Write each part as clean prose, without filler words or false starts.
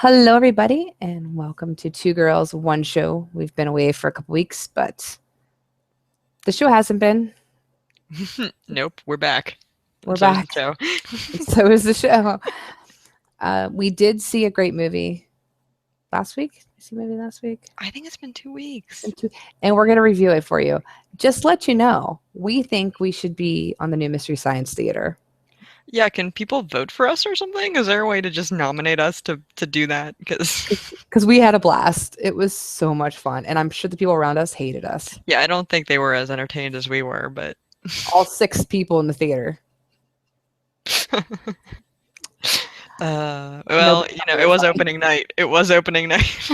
Hello, everybody, and welcome to Two Girls, One Show. We've been away for a couple weeks, but the show hasn't been. Nope, we're back. We're So is the back. show. So is the show. We did see a great movie last week. Did you see a movie last week? I think it's been 2 weeks. And we're going to review it for you. Just let you know, we think we should be on the new Mystery Science Theater. Yeah, can people vote for us or something? Is there a way to just nominate us to do that? Because we had a blast. It was so much fun. And I'm sure the people around us hated us. Yeah, I don't think they were as entertained as we were, but All 6 people in the theater. Well, it was opening night. It was opening night.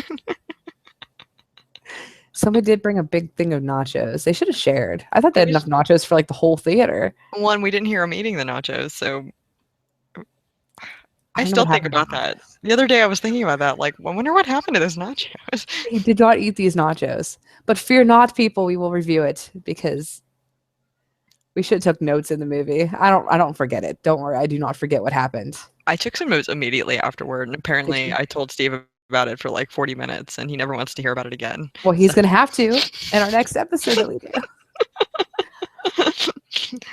Somebody did bring a big thing of nachos. They should have shared. I thought they had enough nachos for like the whole theater. One, we didn't hear them eating the nachos, so I still think about that. The other day I was thinking about that, like, I wonder what happened to those nachos. He did not eat these nachos. But fear not, people, we will review it because we should have took notes in the movie. I don't forget it. Don't worry, I do not forget what happened. I took some notes immediately afterward, and apparently I told Steve about it for like 40 minutes, and he never wants to hear about it again. Well, he's going to have to in our next episode that we do.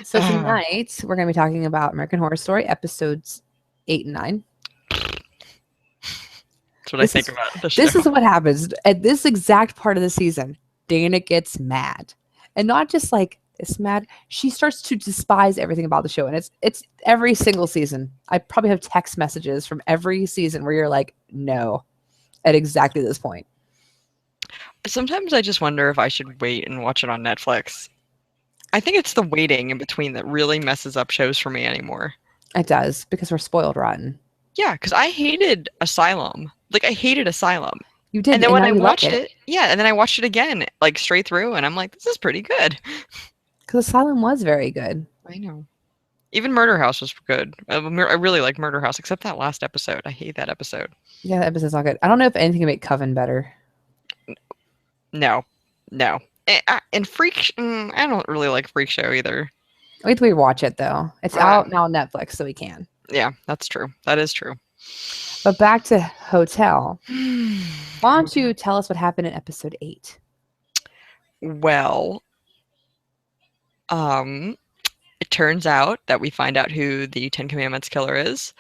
So tonight, we're going to be talking about American Horror Story episodes 8 and 9. That's what I think about the show. This is what happens at this exact part of the season. Dana gets mad. And not just like it's mad. She starts to despise everything about the show. And it's every single season. I probably have text messages from every season where you're like, no, at exactly this point. Sometimes I just wonder if I should wait and watch it on Netflix. I think it's the waiting in between that really messes up shows for me anymore. It does, because we're spoiled rotten. Yeah, because I hated Asylum. Like, I hated Asylum. You did. And then when I watched it, and then I watched it again, like, straight through, and I'm like, this is pretty good. Because Asylum was very good. I know. Even Murder House was good. I really like Murder House, except that last episode. I hate that episode. Yeah, that episode's not good. I don't know if anything can make Coven better. No. And Freak, I don't really like Freak Show either. Wait till we watch it, though. It's out now on Netflix, so we can. Yeah, that's true. That is true. But back to Hotel. Why don't you tell us what happened in episode 8? Well, it turns out that we find out who the Ten Commandments killer is.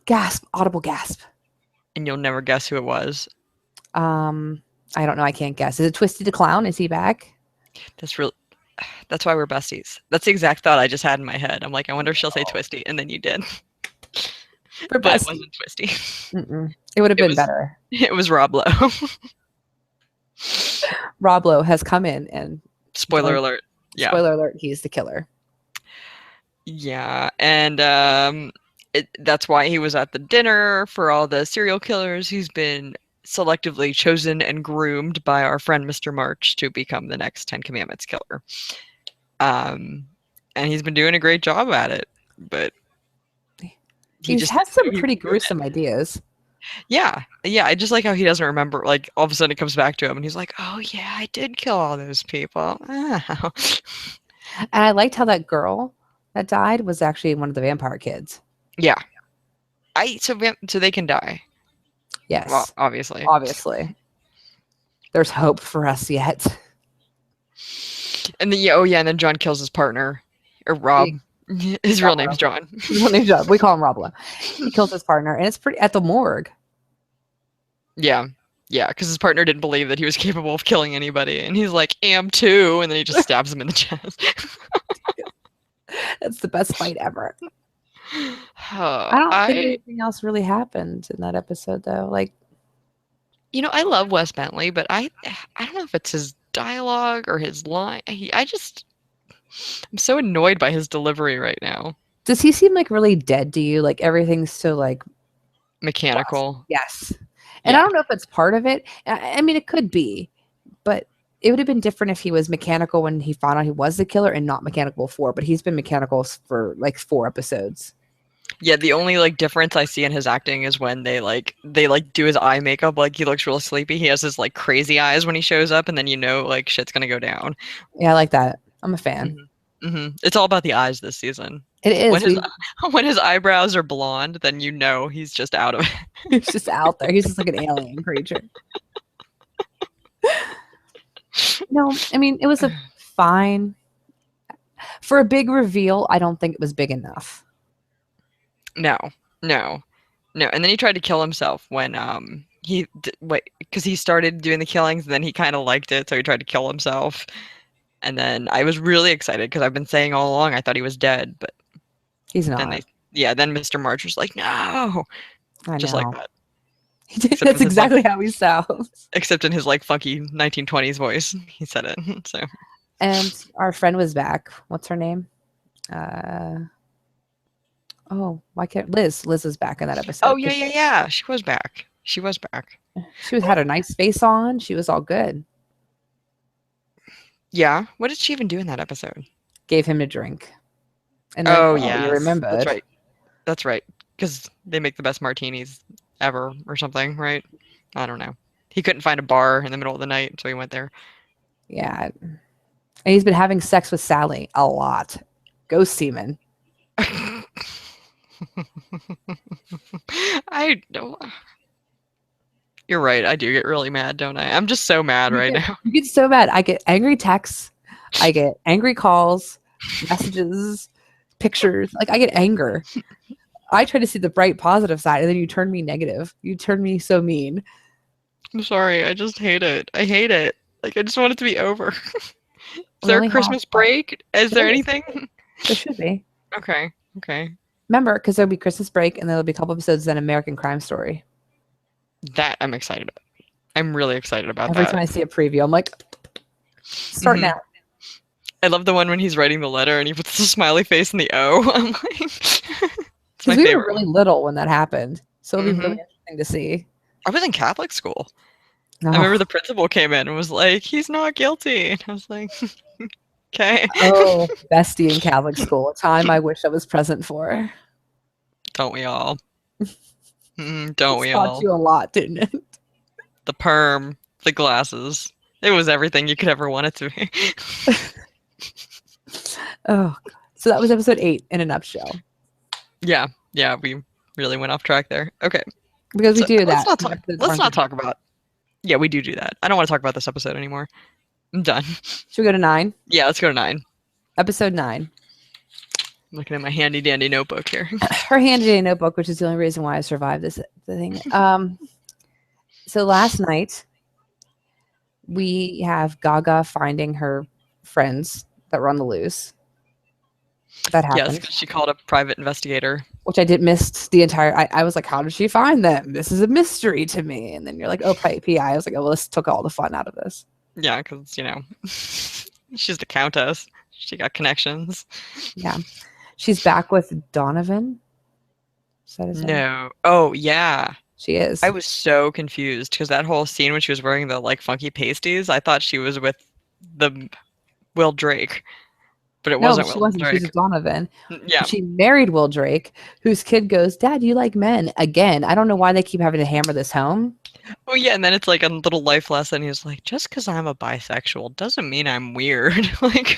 Gasp. Audible gasp. And you'll never guess who it was. I don't know. I can't guess. Is it Twisty the Clown? Is he back? That's why we're besties. That's the exact thought I just had in my head. I'm like, I wonder if she'll say Twisty, and then you did. But it wasn't Twisty. It would have been better. It was Rob Lowe. Rob Lowe has come in and... Spoiler alert. Yeah. Spoiler alert, he's the killer. Yeah, and that's why he was at the dinner for all the serial killers. He's been selectively chosen and groomed by our friend Mr. March to become the next Ten Commandments killer. And he's been doing a great job at it, but he just has some pretty gruesome ideas. Yeah, I just like how he doesn't remember. Like, all of a sudden it comes back to him, and he's like, oh yeah, I did kill all those people. Oh. And I liked how that girl that died was actually one of the vampire kids. Yeah. So they can die. Yes. Well, obviously. There's hope for us yet. And then and then John kills his partner. Or Rob. His real name's John. His real name's John. We call him Rob Lowe. He kills his partner, and it's pretty at the morgue. Yeah, because his partner didn't believe that he was capable of killing anybody, and he's like, "Am too," and then he just stabs him in the chest. That's the best fight ever. I don't think anything else really happened in that episode, though. Like, I love Wes Bentley, but I don't know if it's his dialogue or his line. I'm so annoyed by his delivery right now. Does he seem like really dead to you? Like everything's so like mechanical. Yes. And I don't know if it's part of it. I mean, it could be, but it would have been different if he was mechanical when he found out he was the killer and not mechanical before, but he's been mechanical for like 4 episodes. Yeah, the only like difference I see in his acting is when they do his eye makeup, like he looks real sleepy. He has his like crazy eyes when he shows up, and then like shit's gonna go down. Yeah, I like that. I'm a fan. It's all about the eyes this season. It When is. his when his eyebrows are blonde, then you know he's just out of it. He's just out there. He's just like an alien creature. No, I mean, it was a fine for a big reveal. I don't think it was big enough. No, no, no. And then he tried to kill himself when because he started doing the killings, and then he kind of liked it, so he tried to kill himself. And then I was really excited because I've been saying all along I thought he was dead, but He's then not. then Mr. March was like, no, I just like know. that. That's exactly how he sounds. Except in his like funky 1920s voice, he said it. So. And our friend was back. What's her name? Why can't Liz? Liz is back in that episode. Oh yeah. She was back. She Had a nice face on. She was all good. Yeah. What did she even do in that episode? Gave him a drink. And then, you remember. That's right. That's right. Because they make the best martinis ever or something, right? I don't know. He couldn't find a bar in the middle of the night, so he went there. Yeah. And he's been having sex with Sally a lot. Ghost semen. I don't. You're right. I do get really mad, don't I? I'm just so mad right now. You get so mad. I get angry texts. I get angry calls, messages, pictures. Like, I get anger. I try to see the bright, positive side, and then you turn me negative. You turn me so mean. I'm sorry. I just hate it. I hate it. Like, I just want it to be over. Is there a Christmas break? Is there anything? There should be. Okay. Remember, because there'll be Christmas break, and there'll be a couple episodes, then American Crime Story. That I'm excited about. I'm really excited about Every that. time I see a preview, I'm like, start now. I love the one when he's writing the letter and he puts the smiley face in the O. I'm like, it's my we favorite. were really little when that happened, so it'll be really interesting to see. I was in Catholic school. I remember the principal came in and was like, he's not guilty. And I was like, okay. Oh, bestie in Catholic school. A time I wish I was present for. Don't we all? Don't we all? Taught you a lot, didn't it? The perm, the glasses. It was everything you could ever want it to be. Oh, God. So that was episode 8 in a nutshell. Yeah, we really went off track there. Okay. Because we do that. Let's not talk about. Yeah, we do that. I don't want to talk about this episode anymore. I'm done. Should we go to 9? Yeah, let's go to 9. Episode 9. I'm looking at my handy dandy notebook here. Her handy dandy notebook, which is the only reason why I survived the thing. So last night, we have Gaga finding her friends that were on the loose. That happened. Yes, she called a private investigator. Which I did miss the entire. I was like, how did she find them? This is a mystery to me. And then you're like, oh, PI. I was like, oh, well, this took all the fun out of this. Yeah, because, she's the countess. She got connections. Yeah. She's back with Donovan. Is that his name? No. Oh, yeah. She is. I was so confused because that whole scene when she was wearing the, like, funky pasties, I thought she was with the Will Drake. But it wasn't Will Drake. She was with Donovan. Yeah. She married Will Drake, whose kid goes, Dad, you like men. Again, I don't know why they keep having to hammer this home. Oh, yeah, and then it's like a little life lesson. He's like, just because I'm a bisexual doesn't mean I'm weird. Like,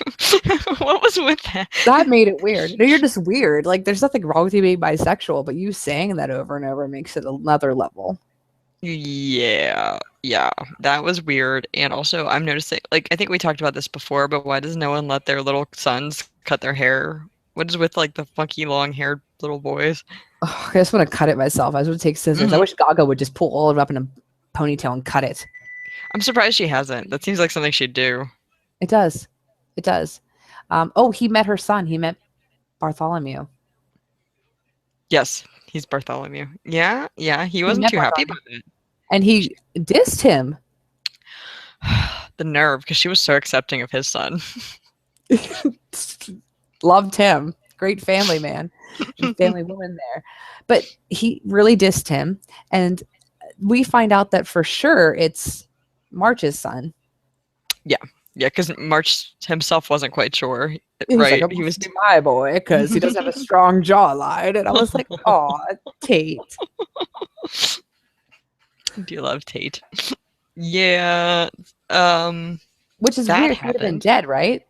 what was with that? That made it weird. No, you're just weird. Like, there's nothing wrong with you being bisexual, but you saying that over and over makes it another level. Yeah, that was weird. And also, I'm noticing, like, I think we talked about this before, but why does no one let their little sons cut their hair? What is with, like, the funky long-haired little boys? Oh, I just want to cut it myself. I just want to take scissors. I wish Gaga would just pull all of it up in a ponytail and cut it. I'm surprised she hasn't. That seems like something she'd do. It does. It does. He met her son. He met Bartholomew. Yes, he's Bartholomew. Yeah, he wasn't too happy about it. And he dissed him. The nerve, because she was so accepting of his son. Loved him. Great family man. Family woman there. But he really dissed him. And we find out that for sure it's March's son. Yeah, because March himself wasn't quite sure. He was right? Like, he was my boy because he doesn't have a strong jawline. And I was like, oh, Tate. Do you love Tate? Yeah. Which is weird. He would have been dead, right?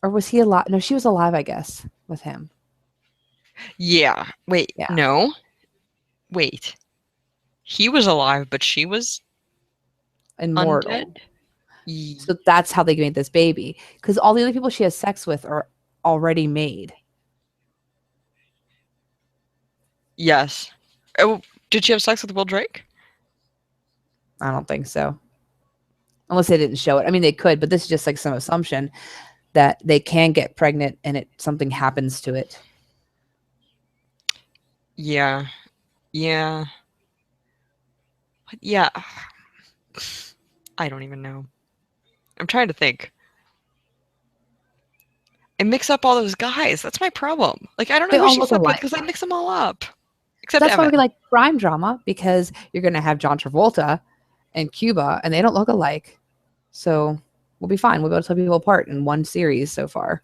Or was he alive? No, she was alive, I guess, with him. Yeah. Wait. Yeah. No. Wait. He was alive, but she was undead? Immortal. So that's how they made this baby. Because all the other people she has sex with are already made. Yes. Oh, did she have sex with Will Drake? I don't think so. Unless they didn't show it. I mean, they could, but this is just like some assumption that they can get pregnant and something happens to it. Yeah. Yeah. Yeah. I don't even know. I'm trying to think. I mix up all those guys. That's my problem. Like, I don't know They who all she look slept with alike. because I mix them all up. Except That's why Evan. we like crime drama, because you're going to have John Travolta and Cuba, and they don't look alike. So we'll be fine. We'll be able to tell people apart in one series so far.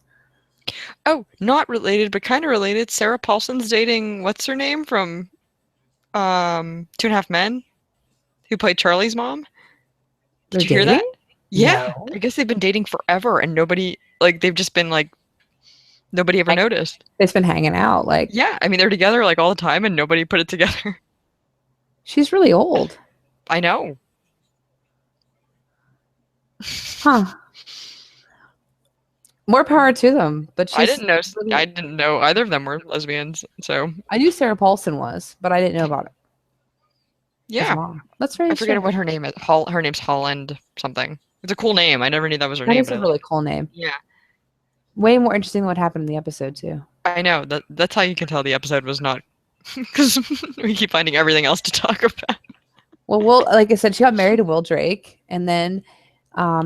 Oh, not related, but kind of related. Sarah Paulson's dating, what's her name from Two and a Half Men, who played Charlie's mom. They're Did you hear that? dating? Yeah. No. I guess they've been dating forever and nobody, like, they've just been like, nobody ever noticed. They've been hanging out. Like, Yeah. I mean, they're together like all the time and nobody put it together. she's really old. I know. Huh. More power to them. But I she's didn't know. really, I didn't know either of them were lesbians. So I knew Sarah Paulson was, but I didn't know about it. His yeah, mom. That's very I forget what strange. her name is. Her name's Holland something. It's a cool name. I never knew that was her That name, is but a I like really it. cool name. Yeah, Way more interesting than what happened in the episode too. I know. That's how you can tell the episode was not because we keep finding everything else to talk about. Well, Will, like I said, she got married to Will Drake, and then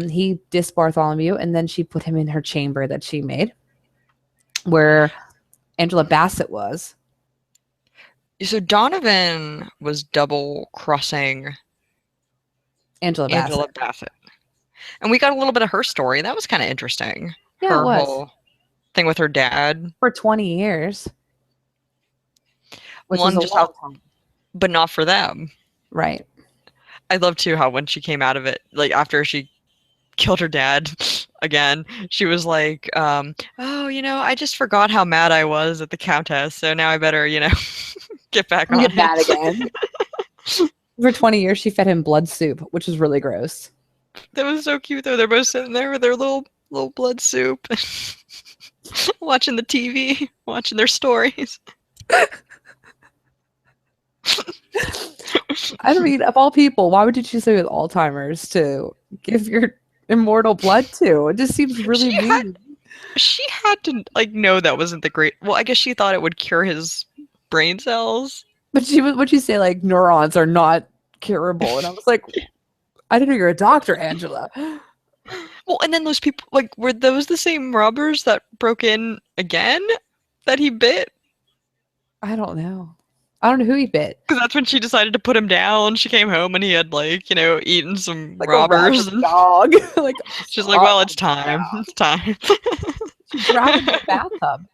he dissed Bartholomew, and then she put him in her chamber that she made, where Angela Bassett was. So Donovan was double crossing Angela Angela Bassett. Bassett, and we got a little bit of her story. That was kind of interesting. Yeah, it Her was whole thing with her dad. for 20 years, which is One a just long how, time, but not for them. right? I love too how when she came out of it, like after she killed her dad again, she was like, oh, I just forgot how mad I was at the Countess, so now I better, get back on Get it. mad again. For 20 years, she fed him blood soup, which was really gross. That was so cute though. They're both sitting there with their little blood soup, watching the TV, watching their stories. I mean, of all people, why would you choose somebody with Alzheimer's to give your immortal blood to? It just seems really mean. She had to know that wasn't the great. Well, I guess she thought it would cure his brain cells. But would you say like neurons are not curable? And I was like, I didn't know you're a doctor, Angela. Well, and then those people, were those the same robbers that broke in again that he bit? I don't know. I don't know who he bit. Because that's when she decided to put him down. She came home and he had eaten some Like robbers. a dog. Like she's like, well, it's time. It's time. She drowned him in the bathtub.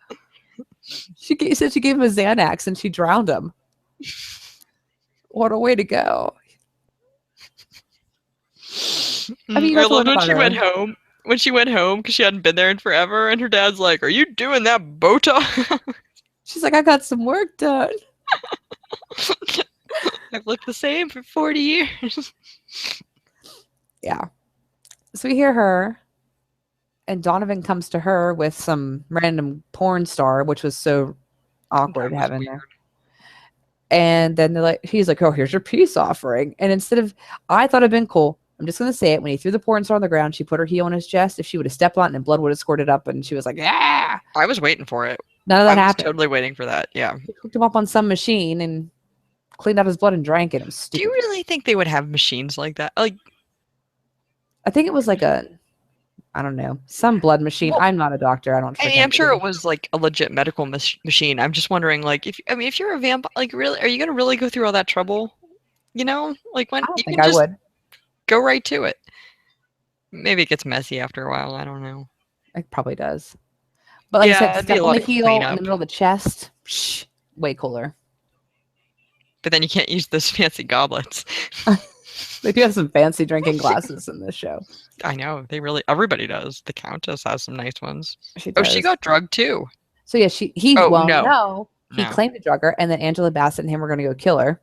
She said she gave him a Xanax and she drowned him. What a way to go. I mean, I loved when she went home. When she went home because she hadn't been there in forever, and her dad's like, "Are you doing that Botox?" She's like, "I got some work done. I've looked the same for 40 years." Yeah. So we hear her, and Donovan comes to her with some random porn star, which was so awkward having there. And then he's like, "Oh, here's your peace offering." And I thought it'd been cool. I'm just going to say it. When he threw the porn star on the ground, she put her heel on his chest. If she would have stepped on it and blood would have squirted up, and she was like, yeah. I was waiting for it. None of that happened. Totally waiting for that. Yeah. He hooked him up on some machine and cleaned out his blood and drank it. It was stupid. Do you really think they would have machines like that? I think it was like I don't know, some blood machine. Well, I'm not a doctor. I don't. I'm sure it was like a legit medical machine. I'm just wondering, if you're a vampire, really, are you going to really go through all that trouble? When I don't you think can I just would. Go right to it. Maybe it gets messy after a while. I don't know. It probably does. But like I said, step on the heel in the middle of the chest, way cooler. But then you can't use those fancy goblets. They do have some fancy drinking glasses in this show. I know. Everybody does. The Countess has some nice ones. She Oh, she does. got drugged too. So yeah, Oh, no, he no. claimed to drug her, and then Angela Bassett and him were going to go kill her,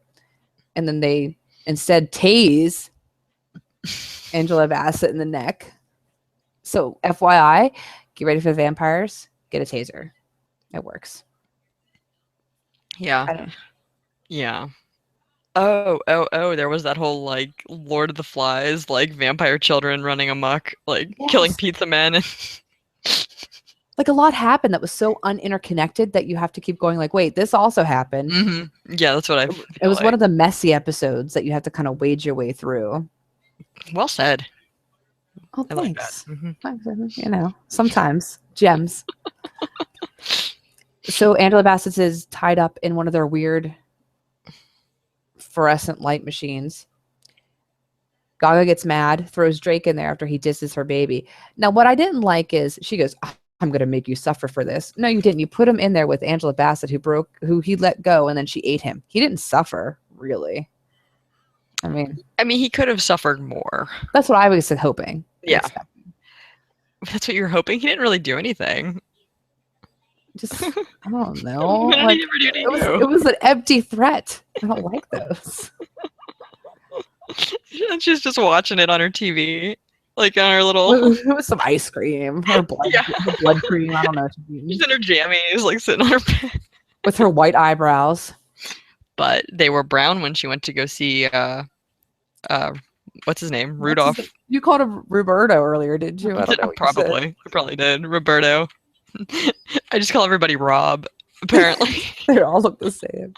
and then they instead tase Angela Bassett in the neck. So FYI, get ready for the vampires. Get a taser. It works. Yeah. I don't. Yeah. Oh, there was that whole, like, Lord of the Flies, like, vampire children running amok, like, killing Yes. pizza men. And Like a lot happened that was so uninterconnected that you have to keep going like, wait, this also happened. Yeah, that's what I It feel was like. one of the messy episodes that you have to kind of wade your way through. Well said. Oh, I like that. thanks. You know, sometimes gems. So Angela Bassett is tied up in one of their weird fluorescent light machines. Gaga gets mad, throws Drake in there after he disses her baby. Now, what I didn't like is she goes, I'm going to make you suffer for this. No, you didn't. You put him in there with Angela Bassett, who he let go, and then she ate him. He didn't suffer, really. I mean, he could have suffered more. that's what I was hoping. Yeah. That's what you're hoping? He didn't really do anything. Just, I don't know. What did Like, he ever do? it was an empty threat. I don't like those. And she's just watching it on her TV, like on her little. It was some ice cream or blood cream. I don't know. She's in her jammies, like sitting on her bed with her white eyebrows. But they were brown when she went to go see. What's his name? Rudolph. You called him Roberto earlier, didn't you? I don't know. Probably. I probably did. Roberto. I just call everybody Rob. Apparently, they all look the same.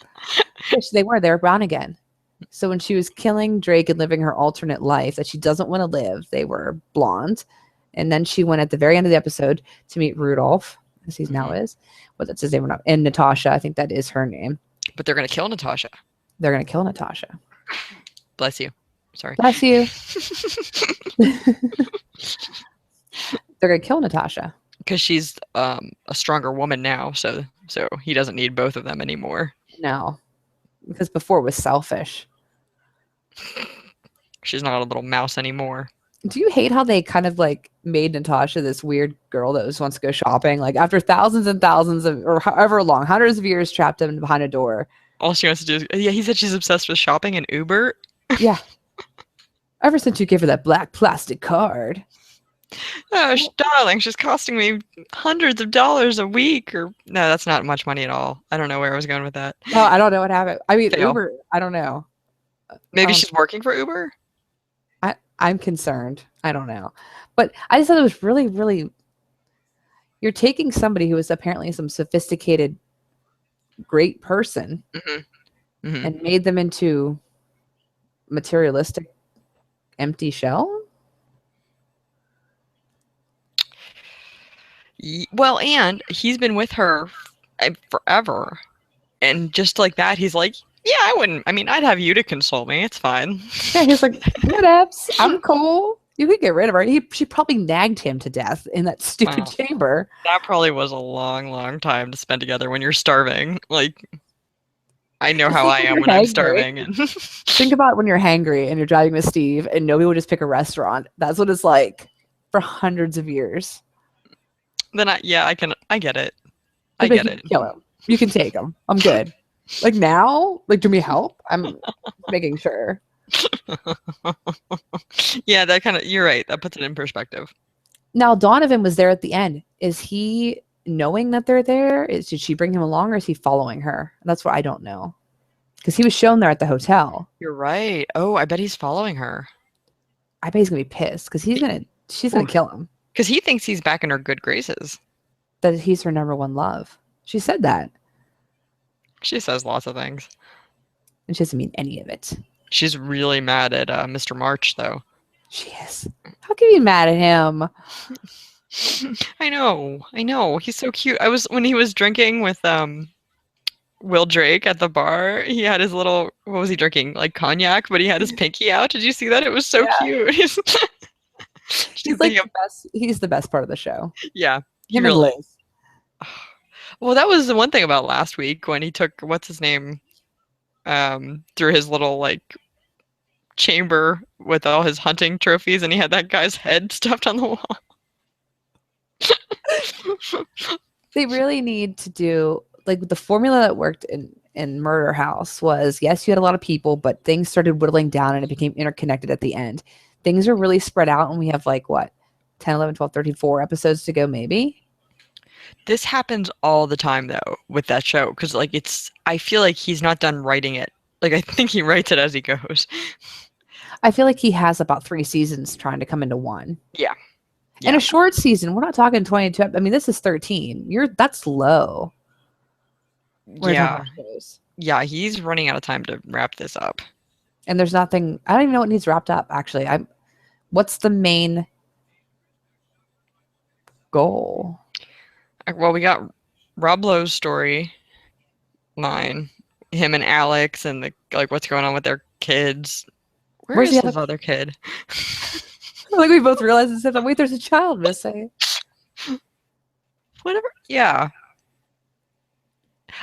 Which they were. They were brown again. So when she was killing Drake and living her alternate life that she doesn't want to live, they were blonde. And then she went at the very end of the episode to meet Rudolph, as he now is. Well, that's his name or not. And Natasha, I think that is her name. But they're going to kill Natasha. They're going to kill Natasha. Bless you. Sorry. Bless you. They're going to kill Natasha. Because she's a stronger woman now, so he doesn't need both of them anymore. No. Because before it was selfish. She's not a little mouse anymore. Do you hate how they kind of like made Natasha this weird girl that just wants to go shopping? Like after thousands and thousands of, or however long, hundreds of years trapped in behind a door. All she wants to do is, he said she's obsessed with shopping and Uber. Yeah. Ever since you gave her that black plastic card. Oh, darling, she's costing me hundreds of dollars a week. Or no, that's not much money at all. I don't know where I was going with that. No, I don't know what happened. I mean, Fail. Uber, I don't know. Maybe she's working for Uber? I'm concerned. I don't know. But I just thought it was really, really, you're taking somebody who is apparently some sophisticated, great person and made them into materialistic, empty shell. Well, and he's been with her forever. And just like that, he's like, yeah, I wouldn't. I mean, I'd have you to console me. It's fine. Yeah, he's like, whatevs. I'm cool. You could get rid of her. She probably nagged him to death in that stupid chamber. That probably was a long, long time to spend together when you're starving. Like, I know how I am when I'm starving. And think about when you're hangry and you're driving with Steve and nobody would just pick a restaurant. That's what it's like for hundreds of years. Then I get it. I get it. Kill him. You can take him. I'm good. Like now? Like, do me help? I'm making sure. Yeah, that kind of, you're right. That puts it in perspective. Now, Donovan was there at the end. Is he knowing that they're there? Did she bring him along or is he following her? That's what I don't know. Because he was shown there at the hotel. You're right. Oh, I bet he's following her. I bet he's going to be pissed because she's going to kill him. Because he thinks he's back in her good graces. That he's her number one love. She said that. She says lots of things. And she doesn't mean any of it. She's really mad at Mr. March, though. She is. How can you be mad at him? I know. He's so cute. When he was drinking with Will Drake at the bar, he had his little, what was he drinking? Like cognac, but he had his pinky out. Did you see that? It was so cute. He's like the best. He's the best part of the show. Yeah. Him and Liz. Well, that was the one thing about last week when he took, what's his name, through his little, like, chamber with all his hunting trophies, and he had that guy's head stuffed on the wall. They really need to do like the formula that worked in Murder House was yes, you had a lot of people, but things started whittling down and it became interconnected at the end. Things are really spread out, and we have like what 10, 11, 12, 13, 4 episodes to go, maybe. This happens all the time though with that show, because like I feel like he's not done writing it. Like I think he writes it as he goes. I feel like he has about 3 seasons trying to come into one. Yeah. And a short season, we're not talking 22. I mean, this is 13. That's low. Yeah. Yeah, he's running out of time to wrap this up. And there's nothing, I don't even know what needs wrapped up, actually. What's the main goal? Well, we got Rob Lowe's story line, him and Alex, and like what's going on with their kids. Where's his other kid? Like we both realized at the same time, wait, there's a child missing. Whatever. Yeah.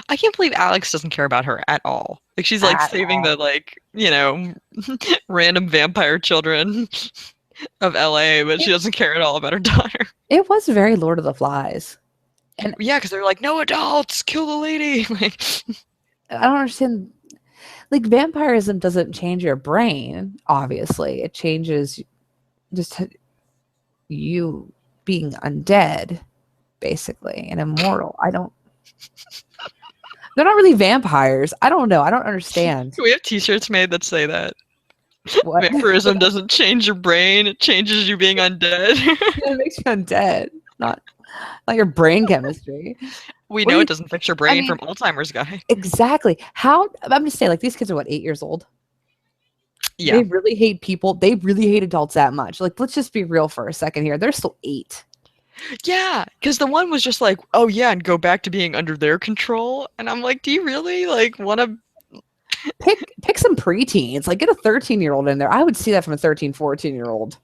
I can't believe Alex doesn't care about her at all. Like she's like saving the like, you know, random vampire children of LA, but she doesn't care at all about her daughter. It was very Lord of the Flies. And yeah, because they're like, no adults, kill the lady. Like I don't understand. Like vampirism doesn't change your brain, obviously. It changes just you being undead, basically, and immortal. They're not really vampires. I don't know. I don't understand. We have t-shirts made that say that. What? Vampirism doesn't change your brain. It changes you being undead. It makes you undead. Not your brain chemistry. We know it doesn't fix your brain from Alzheimer's guy. Exactly. I'm just saying, like, these kids are what, 8 years old? Yeah. They really hate people. They really hate adults that much. Like, let's just be real for a second here. They're still 8. Yeah, because the one was just like, oh yeah, and go back to being under their control. And I'm like, do you really like want to pick some preteens? Like, get a 13-year-old in there. I would see that from a 13, 14-year-old.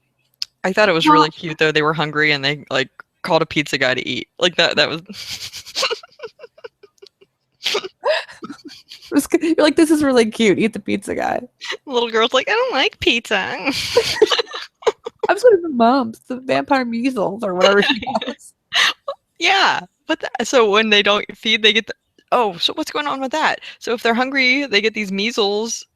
I thought it was really cute though. They were hungry and they like called a pizza guy to eat. Like that was You're like, this is really cute. Eat the pizza guy. The little girl's like, I don't like pizza. I'm just going to the mumps, the vampire measles, or whatever she has. Yeah, but so when they don't feed, they get so what's going on with that? So if they're hungry, they get these measles.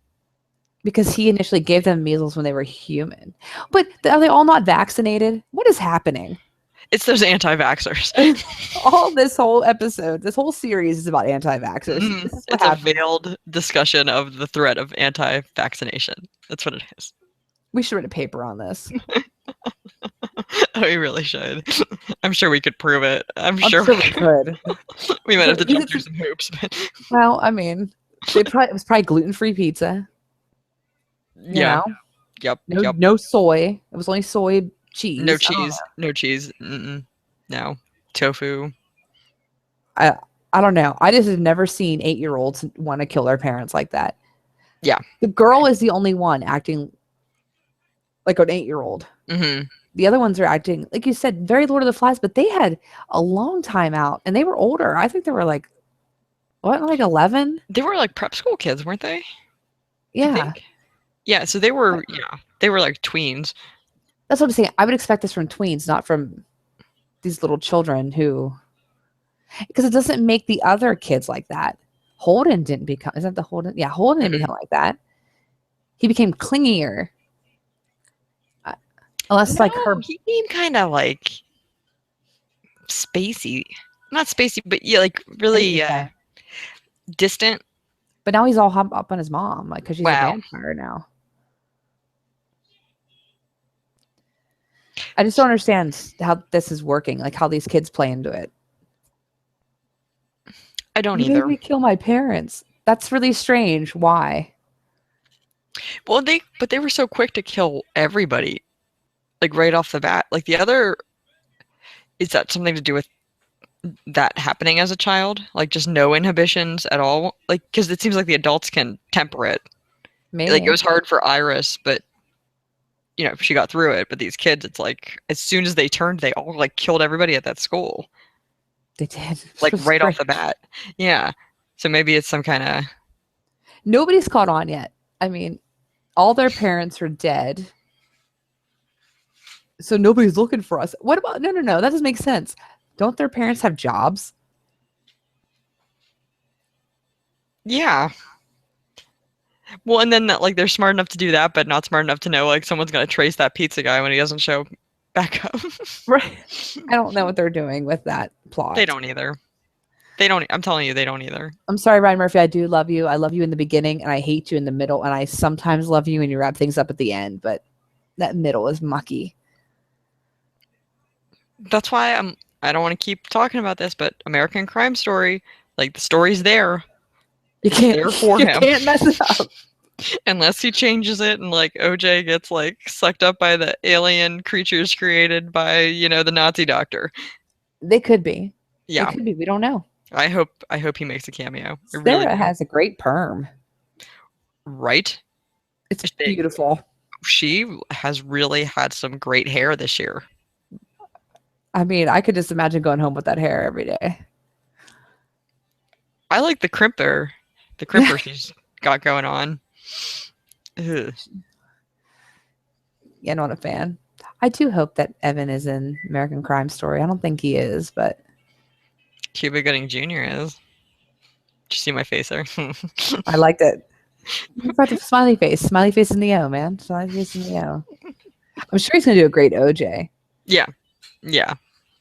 Because he initially gave them measles when they were human. But are they all not vaccinated? What is happening? It's those anti-vaxxers. All this whole episode, this whole series is about anti-vaxxers. It's a veiled discussion of the threat of anti-vaccination. That's what it is. We should write a paper on this. Oh, we really should. I'm sure we could prove it. I'm sure we could. We might have to jump through some hoops. Well, I mean, it was probably gluten-free pizza. Yeah. Yep. No soy. It was only soy cheese. No cheese. No cheese. No. Tofu. I don't know. I just have never seen 8-year-olds want to kill their parents like that. Yeah. The girl is the only one acting like an 8-year-old. Mm-hmm. The other ones are acting, like you said, very Lord of the Flies, but they had a long time out, and they were older. I think they were like 11? They were like prep school kids, weren't they? Yeah. Yeah, so they were like tweens. That's what I'm saying. I would expect this from tweens, not from these little children because it doesn't make the other kids like that. Holden didn't become, is that the Holden? Yeah, Holden didn't become like that. He became clingier. Unless like her. He became kind of like spacey. Not spacey, but yeah, like really distant. But now he's all up on his mom, like, because she's a vampire now. I just don't understand how this is working, like how these kids play into it. I don't either. Made me kill my parents. That's really strange. Why? Well, they were so quick to kill everybody, like right off the bat. Like the other, is that something to do with that happening as a child? Like just no inhibitions at all? Like, because it seems like the adults can temper it. Maybe. Like it was hard for Iris, but you know, she got through it. But these kids, it's like as soon as they turned, they all like killed everybody at that school. They did. Like right off the bat. Yeah. So maybe it's some kind of. Nobody's caught on yet. I mean, All their parents are dead. So nobody's looking for us. What about no? That doesn't make sense. Don't their parents have jobs? Yeah. Well, and then like they're smart enough to do that, but not smart enough to know like someone's gonna trace that pizza guy when he doesn't show back up. Right. I don't know what they're doing with that plot. They don't either. They don't. I'm telling you, they don't either. I'm sorry, Ryan Murphy. I do love you. I love you in the beginning, and I hate you in the middle, and I sometimes love you when you wrap things up at the end. But that middle is mucky. That's why I don't want to keep talking about this, but American Crime Story, like the story's there. You can't. There for you him. can't mess it up. Unless he changes it and like OJ gets like sucked up by the alien creatures created by, the Nazi doctor. They could be. Yeah. They could be. We don't know. I hope he makes a cameo. Sarah has a great perm. Right? It's beautiful. She has really had some great hair this year. I mean, I could just imagine going home with that hair every day. I like the crimper. The crimper she's got going on. Ugh. Yeah, not a fan. I do hope that Evan is in American Crime Story. I don't think he is, but Cuba Gooding Jr. is. Did you see my face there? I liked it. Smiley face. Smiley face in the O, man. Smiley face in the O. I'm sure he's going to do a great OJ. Yeah. Yeah.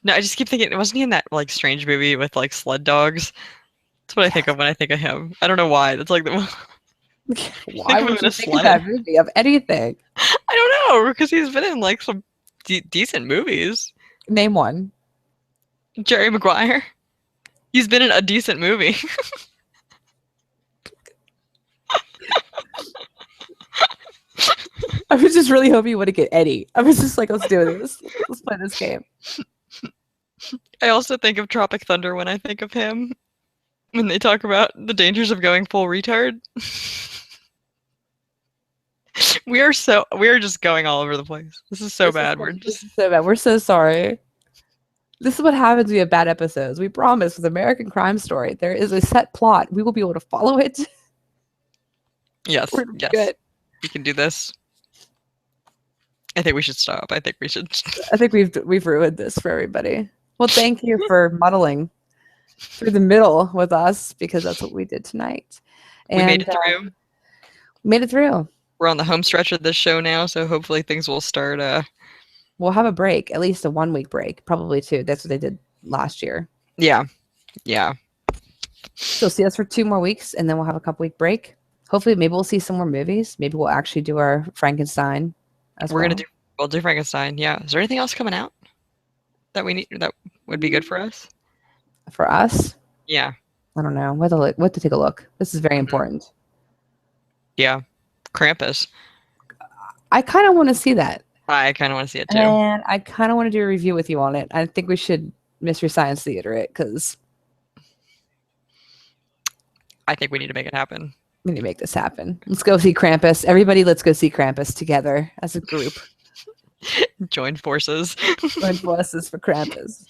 No, I just keep thinking, wasn't he in that like strange movie with like sled dogs? That's what I think of when I think of him. I don't know why. That's like the why would you think of that movie of anything? I don't know, because he's been in like some decent movies. Name one. Jerry Maguire. He's been in a decent movie. I was just really hoping you would get Eddie. I was just like, let's do this. Let's play this game. I also think of Tropic Thunder when I think of him. When they talk about the dangers of going full retard. We are just going all over the place. This is so bad. This is so bad. We're so sorry. This is what happens when we have bad episodes. We promise with American Crime Story, there is a set plot. We will be able to follow it. Yes. Yes. Good. We can do this. I think we should stop. I think we've ruined this for everybody. Well, thank you for muddling through the middle with us, because that's what we did tonight. And we made it through. Made it through. We're on the home stretch of this show now, so hopefully things will start. We'll have a break, at least a 1 week break, probably 2. That's what they did last year. Yeah. So see us for 2 more weeks, and then we'll have a couple week break. Hopefully, maybe we'll see some more movies. Maybe we'll actually do our Frankenstein. We'll do Frankenstein. Yeah. Is there anything else coming out that we need that would be good for us? For us? Yeah. I don't know. What to take a look. This is very important. Yeah. Krampus. I kind of want to see that. I kind of want to see it too. And I kind of want to do a review with you on it. I think we should Mystery Science Theater it, because I think we need to make it happen. We need to make this happen. Let's go see Krampus. Everybody, let's go see Krampus together as a group. Join forces. Join forces for Krampus.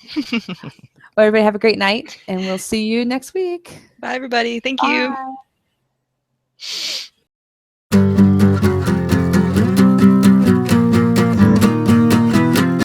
Well, everybody have a great night, and we'll see you next week. Bye, everybody. Thank you. Bye.